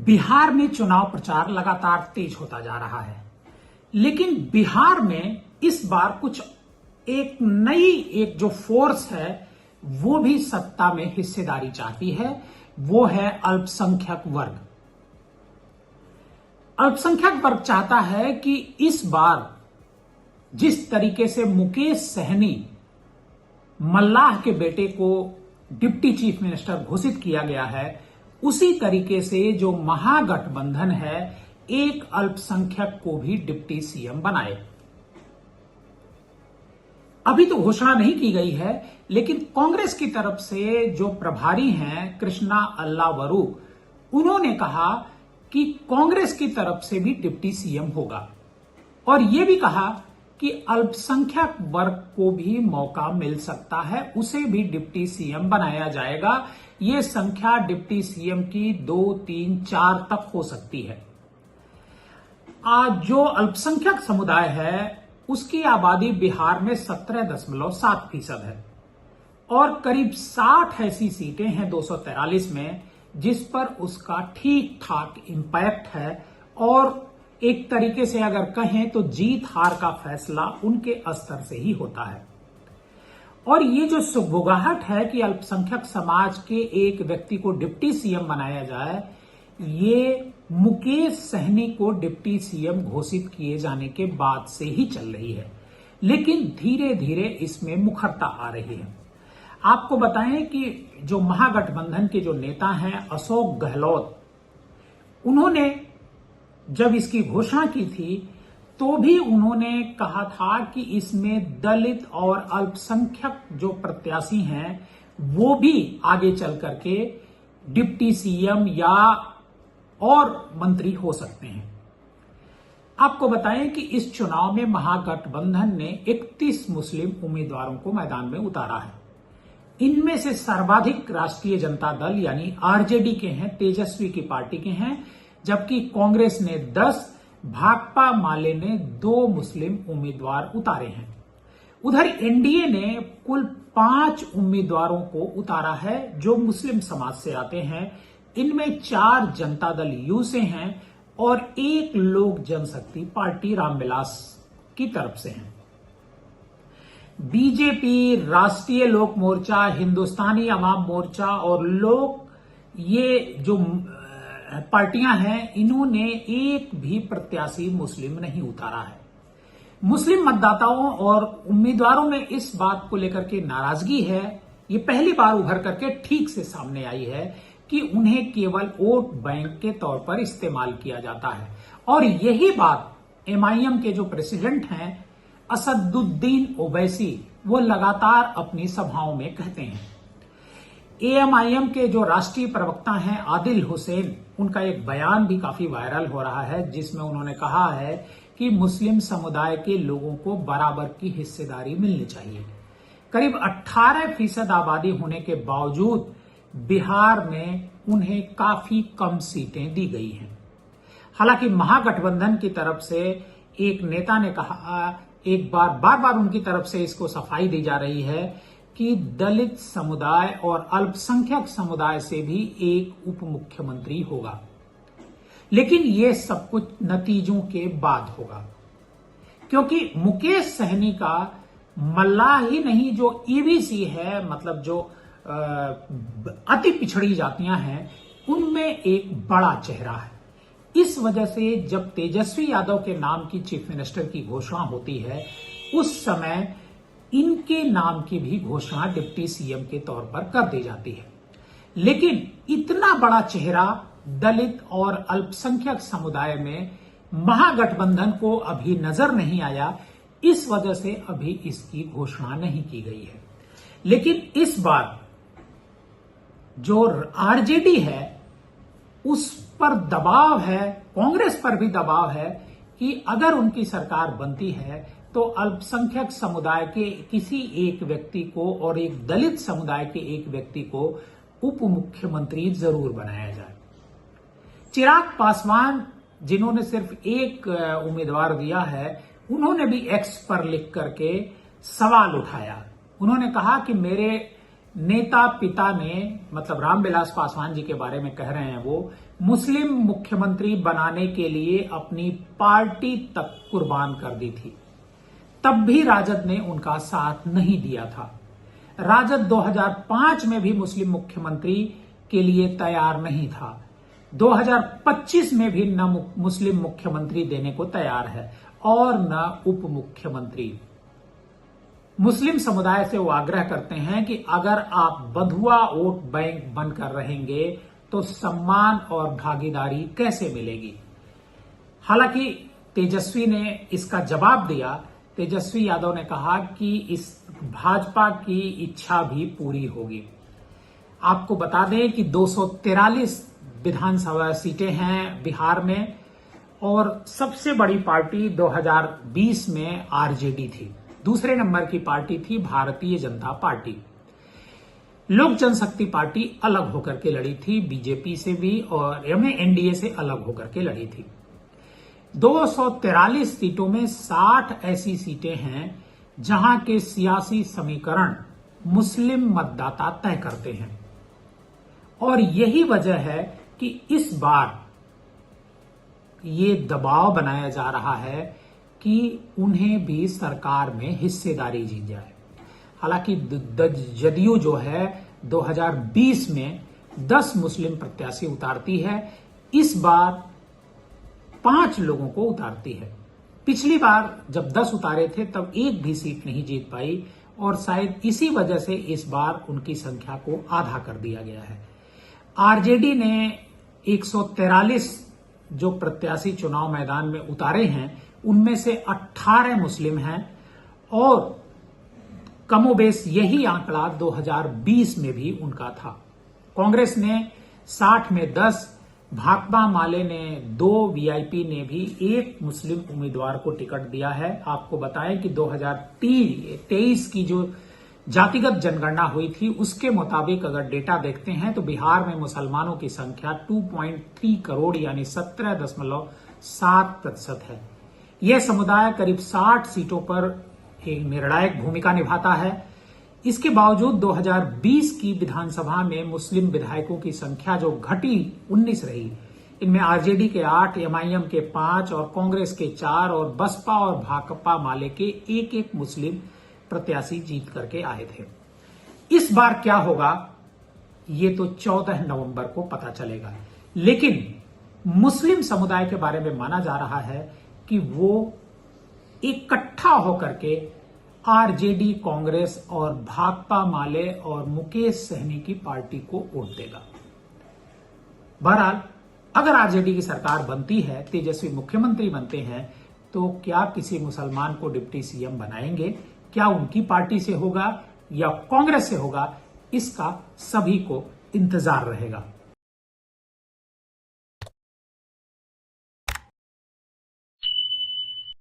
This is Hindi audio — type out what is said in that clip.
बिहार में चुनाव प्रचार लगातार तेज होता जा रहा है, लेकिन बिहार में इस बार कुछ एक जो फोर्स है वो भी सत्ता में हिस्सेदारी चाहती है। वो है अल्पसंख्यक वर्ग। अल्पसंख्यक वर्ग चाहता है कि इस बार जिस तरीके से मुकेश सहनी मल्लाह के बेटे को डिप्टी चीफ मिनिस्टर घोषित किया गया है, उसी तरीके से जो महागठबंधन है एक अल्पसंख्यक को भी डिप्टी सीएम बनाए। अभी तो घोषणा नहीं की गई है, लेकिन कांग्रेस की तरफ से जो प्रभारी हैं कृष्णा अल्लावरू, उन्होंने कहा कि कांग्रेस की तरफ से भी डिप्टी सीएम होगा और यह भी कहा कि अल्पसंख्यक वर्ग को भी मौका मिल सकता है, उसे भी डिप्टी सीएम बनाया जाएगा। यह संख्या डिप्टी सीएम की 2, 3, 4 तक हो सकती है। आज जो अल्पसंख्यक समुदाय है उसकी आबादी बिहार में 17.7% है और करीब 60 ऐसी सीटें हैं 243 में जिस पर उसका ठीक ठाक इंपैक्ट है और एक तरीके से अगर कहें तो जीत हार का फैसला उनके स्तर से ही होता है। और ये जो सुगबुगाहट है कि अल्पसंख्यक समाज के एक व्यक्ति को डिप्टी सीएम बनाया जाए, ये मुकेश सहनी को डिप्टी सीएम घोषित किए जाने के बाद से ही चल रही है, लेकिन धीरे धीरे इसमें मुखरता आ रही है। आपको बताएं कि जो महागठबंधन के जो नेता हैं अशोक गहलोत, उन्होंने जब इसकी घोषणा की थी तो भी उन्होंने कहा था कि इसमें दलित और अल्पसंख्यक जो प्रत्याशी हैं वो भी आगे चल करके डिप्टी सीएम या और मंत्री हो सकते हैं। आपको बताएं कि इस चुनाव में महागठबंधन ने 31 मुस्लिम उम्मीदवारों को मैदान में उतारा है। इनमें से सर्वाधिक राष्ट्रीय जनता दल यानी आरजेडी के हैं, तेजस्वी की पार्टी के हैं, जबकि कांग्रेस ने 10, भाकपा माले ने 2 मुस्लिम उम्मीदवार उतारे हैं। उधर एनडीए ने कुल 5 उम्मीदवारों को उतारा है जो मुस्लिम समाज से आते हैं। इनमें 4 जनता दल यू से हैं और 1 लोक जनशक्ति पार्टी रामविलास की तरफ से हैं। बीजेपी, राष्ट्रीय लोक मोर्चा, हिंदुस्तानी अवाम मोर्चा और लोक, ये जो पार्टियां हैं, इन्होंने एक भी प्रत्याशी मुस्लिम नहीं उतारा है। मुस्लिम मतदाताओं और उम्मीदवारों में इस बात को लेकर के नाराजगी है। ये पहली बार उभर करके ठीक से सामने आई है कि उन्हें केवल वोट बैंक के तौर पर इस्तेमाल किया जाता है और यही बात एमआईएम के जो प्रेसिडेंट हैं असदुद्दीन ओवैसी, वो लगातार अपनी सभाओं में कहते हैं। एएमआईएम के जो राष्ट्रीय प्रवक्ता हैं आदिल हुसैन, उनका एक बयान भी काफी वायरल हो रहा है जिसमें उन्होंने कहा है कि मुस्लिम समुदाय के लोगों को बराबर की हिस्सेदारी मिलनी चाहिए। करीब 18% आबादी होने के बावजूद बिहार में उन्हें काफी कम सीटें दी गई हैं। हालांकि महागठबंधन की तरफ से एक नेता ने कहा, बार बार उनकी तरफ से इसको सफाई दी जा रही है कि दलित समुदाय और अल्पसंख्यक समुदाय से भी एक उप मुख्यमंत्री होगा, लेकिन ये सब कुछ नतीजों के बाद होगा, क्योंकि मुकेश सहनी का मल्लाह ही नहीं, जो ईबीसी है, मतलब जो अति पिछड़ी जातियां हैं, उनमें एक बड़ा चेहरा है। इस वजह से जब तेजस्वी यादव के नाम की चीफ मिनिस्टर की घोषणा होती है, उस समय इनके नाम की भी घोषणा डिप्टी सीएम के तौर पर कर दी जाती है। लेकिन इतना बड़ा चेहरा दलित और अल्पसंख्यक समुदाय में महागठबंधन को अभी नजर नहीं आया, इस वजह से अभी इसकी घोषणा नहीं की गई है। लेकिन इस बार जो आरजेडी है उस पर दबाव है, कांग्रेस पर भी दबाव है कि अगर उनकी सरकार बनती है तो अल्पसंख्यक समुदाय के किसी एक व्यक्ति को और एक दलित समुदाय के एक व्यक्ति को उप मुख्यमंत्री जरूर बनाया जाए। चिराग पासवान, जिन्होंने सिर्फ एक उम्मीदवार दिया है, उन्होंने भी एक्स पर लिख करके सवाल उठाया। उन्होंने कहा कि मेरे नेता पिता ने, मतलब रामविलास पासवान जी के बारे में कह रहे हैं, वो मुस्लिम मुख्यमंत्री बनाने के लिए अपनी पार्टी तक कुर्बान कर दी थी। तब भी राजद ने उनका साथ नहीं दिया था। राजद 2005 में भी मुस्लिम मुख्यमंत्री के लिए तैयार नहीं था। 2025 में भी न मुस्लिम मुख्यमंत्री देने को तैयार है और न उप मुख्यमंत्री। मुस्लिम समुदाय से वो आग्रह करते हैं कि अगर आप बंधुआ वोट बैंक बनकर रहेंगे तो सम्मान और भागीदारी कैसे मिलेगी। हालांकि तेजस्वी ने इसका जवाब दिया। तेजस्वी यादव ने कहा कि इस भाजपा की इच्छा भी पूरी होगी। आपको बता दें कि 243 विधानसभा सीटें हैं बिहार में और सबसे बड़ी पार्टी 2020 में आरजेडी थी। दूसरे नंबर की पार्टी थी भारतीय जनता पार्टी। लोक जनशक्ति पार्टी अलग होकर के लड़ी थी, बीजेपी से भी और एनडीए से अलग होकर के लड़ी थी। 243 सीटों में 60 ऐसी सीटें हैं जहां के सियासी समीकरण मुस्लिम मतदाता तय करते हैं और यही वजह है कि इस बार ये दबाव बनाया जा रहा है कि उन्हें भी सरकार में हिस्सेदारी दी जाए। हालांकि जदयू जो है 2020 में 10 मुस्लिम प्रत्याशी उतारती है, इस बार 5 लोगों को उतारती है। पिछली बार जब 10 उतारे थे तब एक भी सीट नहीं जीत पाई और शायद इसी वजह से इस बार उनकी संख्या को आधा कर दिया गया है। आरजेडी ने 143 जो प्रत्याशी चुनाव मैदान में उतारे हैं उनमें से 18 मुस्लिम हैं और कमोबेश यही आंकड़ा 2020 में भी उनका था। कांग्रेस ने 60 में 10, भाकपा माले ने 2, वीआईपी ने भी 1 मुस्लिम उम्मीदवार को टिकट दिया है। आपको बताएं कि 2023 की जो जातिगत जनगणना हुई थी उसके मुताबिक अगर डेटा देखते हैं तो बिहार में मुसलमानों की संख्या 2.3 करोड़ यानी 17.7% है। यह समुदाय करीब 60 सीटों पर एक निर्णायक भूमिका निभाता है। इसके बावजूद 2020 की विधानसभा में मुस्लिम विधायकों की संख्या जो घटी 19 रही। इनमें आरजेडी के 8, एमआईएम के 5 और कांग्रेस के 4 और बसपा और भाकपा माले के 1-1 मुस्लिम प्रत्याशी जीत करके आए थे। इस बार क्या होगा ये तो 14 नवंबर को पता चलेगा, लेकिन मुस्लिम समुदाय के बारे में माना जा रहा है कि वो इकट्ठा होकर के आरजेडी, कांग्रेस और भाकपा माले और मुकेश सहनी की पार्टी को वोट देगा। बहरहाल अगर आरजेडी की सरकार बनती है, तेजस्वी मुख्यमंत्री बनते हैं, तो क्या किसी मुसलमान को डिप्टी सीएम बनाएंगे? क्या उनकी पार्टी से होगा या कांग्रेस से होगा? इसका सभी को इंतजार रहेगा।